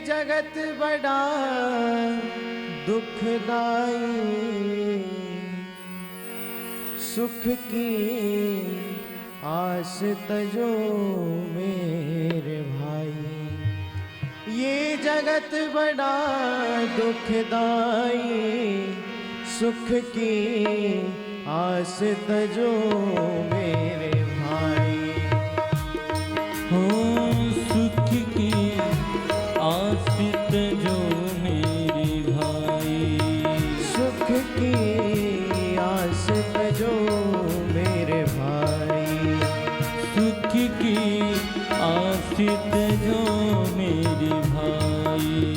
जगत बड़ा दुखदाई, सुख की आस तजो मेरे भाई। ये जगत बड़ा दुखदाई, सुख की आस तजो मेरे भाई। हो सुख की आस तजो मेरे भाई, सुख की आस तजो मेरे भाई। सुख की आस तजो मेरे भाई।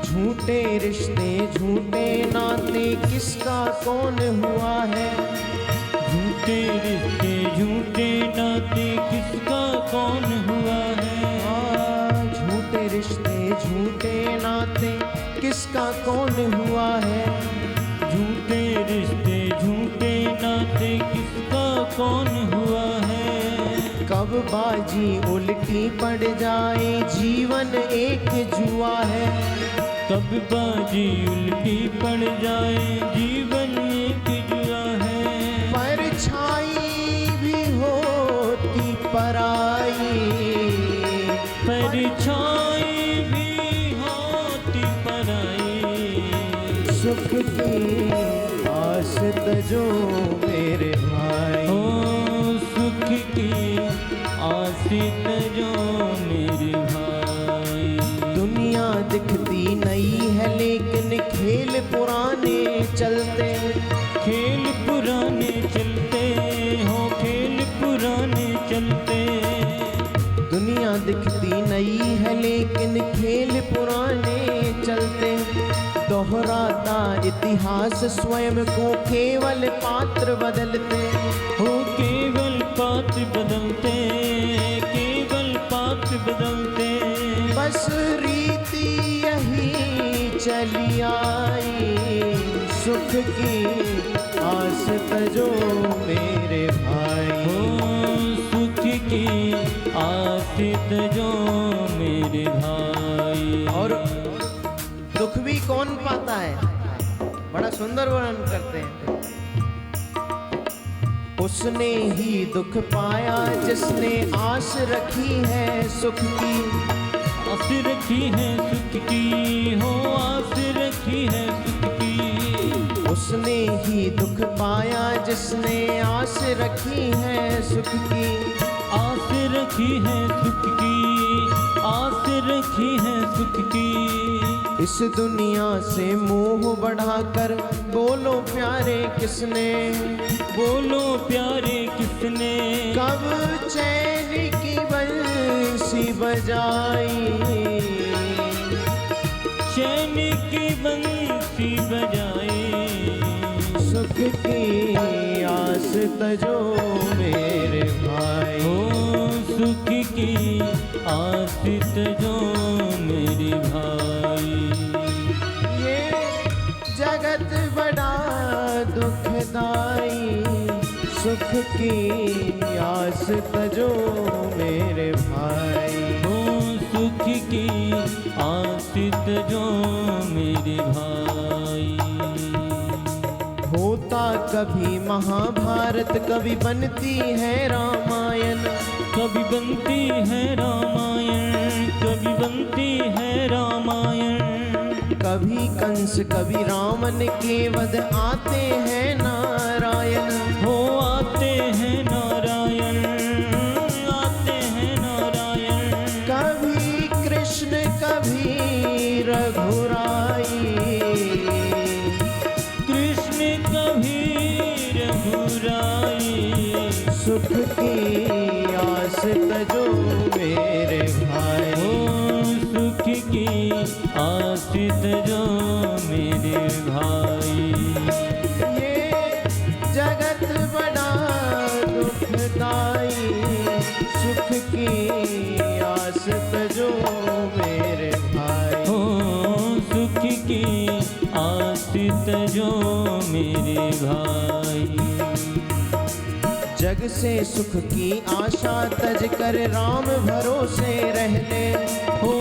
झूठे रिश्ते झूठे नाते किसका कौन हुआ है। झूठे रिश्ते झूठे नाते किसका कौन हुआ है। झूठे रिश्ते झूठे नाते किसका कौन हुआ है। झूठे रिश्ते झूठे नाते किसका कौन हुआ है। कब बाजी उल्टी पड़ जाए जीवन एक जुआ है। कब बाजी उल्टी पड़ जाए जीवन एक जुआ है। परछाई भी होती पराई, परछाई भी होती पराई। सुख की आस तजो मेरे भाई। ओ सुख की आस तजो मेरे भाई। दुनिया दिखती नई है लेकिन खेल पुराने चलते। खेल पुराने चलते हो, खेल पुराने चलते। दुनिया दिखती नई है लेकिन खेल पुराने चलते। दोहराता इतिहास स्वयं को केवल पात्र बदलते। हो केवल पात्र बदलते, केवल पात्र बदलते। बस रीति यही चली आई, सुख की आस तजो मेरे भाई। हो सुख की आस तजो मेरे भाई। और दुख भी कौन पाता है, बड़ा सुंदर वर्णन करते हैं। उसने ही दुख पाया जिसने आस रखी है सुख की। आस रखी है सुख की, हो आस रखी है सुख की। उसने ही दुख पाया जिसने आस रखी है सुख की। आस रखी है सुख की, आस रखी है सुख की। इस दुनिया से मोह बढ़ाकर बोलो प्यारे किसने। बोलो प्यारे किसने। कब चैन की बंसी बजाई, चैन की बंसी बजाई। सुख की आस तजो मेरे भाई। हो सुख की आस तजो मेरे भाई। ये जगत बड़ा दुखदाई, सुख की आस तजो मेरे भाई। हो सुख की आस तजो मेरे भाई। होता कभी महाभारत कभी बनती है रामायण। कभी बनती है रामायण, कभी बनती है रामायण। कभी कंस कभी रावण के वध आते हैं नारायण। हो आते हैं नारायण, आते हैं नारायण। कभी कृष्ण कभी रघुराई, कृष्ण कभी रघुराई। सुख की आस तजो मेरे भाई। हो सुख की आस तजो मेरे भाई। ये जगत बड़ा दुखदाई, सुख की आस तजो मेरे भाई। हो सुख की आस तजो मेरे भाई। जग से सुख की आशा तज कर राम भरोसे रहने। हो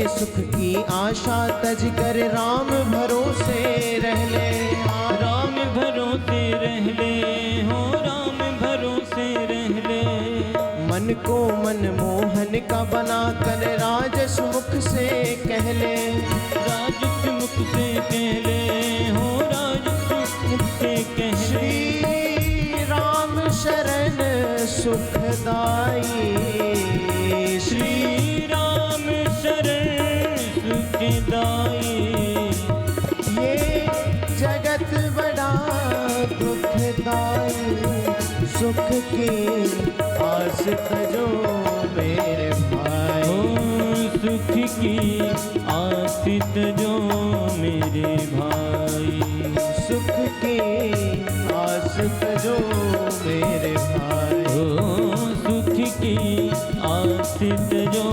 सुख की आशा तज कर राम भरोसे रह ले। राम भरोसे रह ले, हो राम भरोसे रह ले। मन को मनमोहन का बना कर राजस मुख से कह ले। राजस मुख से कह ले, हो राजस मुख से कह ले। श्री राम शरण सुखदाई, श्री राम शरण सुखदाई। ये जगत बड़ा दुखदाई, सुख की आस तजो मेरे भाई। ओ सुख की आस तजो मेरे भाई। सुख की आस तजो मेरे भाई। ओ सुख की आस तजो